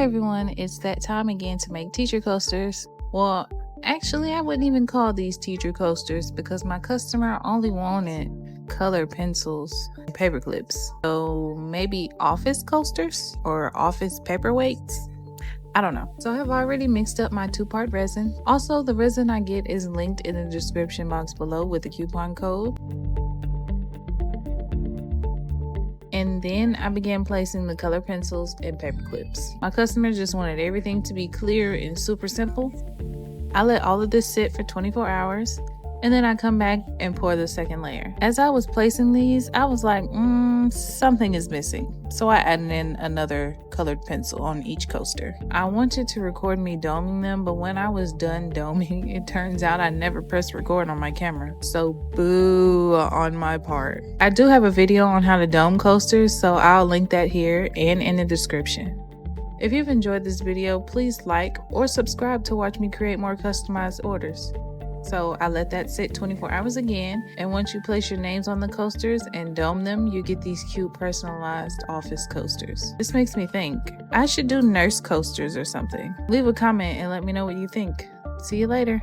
Hey everyone, it's that time again to make teacher coasters. Well, actually I wouldn't even call these teacher coasters because my customer only wanted color pencils and paper clips. So maybe office coasters or office paperweights? I don't know. So I've already mixed up my 2-part resin. Also, the resin I get is linked in the description box below with the coupon code. And then I began placing the color pencils and paper clips. My customer just wanted everything to be clear and super simple. I let all of this sit for 24 hours and then I come back and pour the second layer. As I was placing these, I was like, something is missing. So I added in another colored pencil on each coaster. I wanted to record me doming them, but when I was done doming, it turns out I never pressed record on my camera. So boo on my part. I do have a video on how to dome coasters, so I'll link that here and in the description. If you've enjoyed this video, please like or subscribe to watch me create more customized orders. So I let that sit 24 hours again, and once you place your names on the coasters and dome them, you get these cute personalized office coasters. This makes me think I should do nurse coasters or something. Leave a comment and let me know what you think. See you later.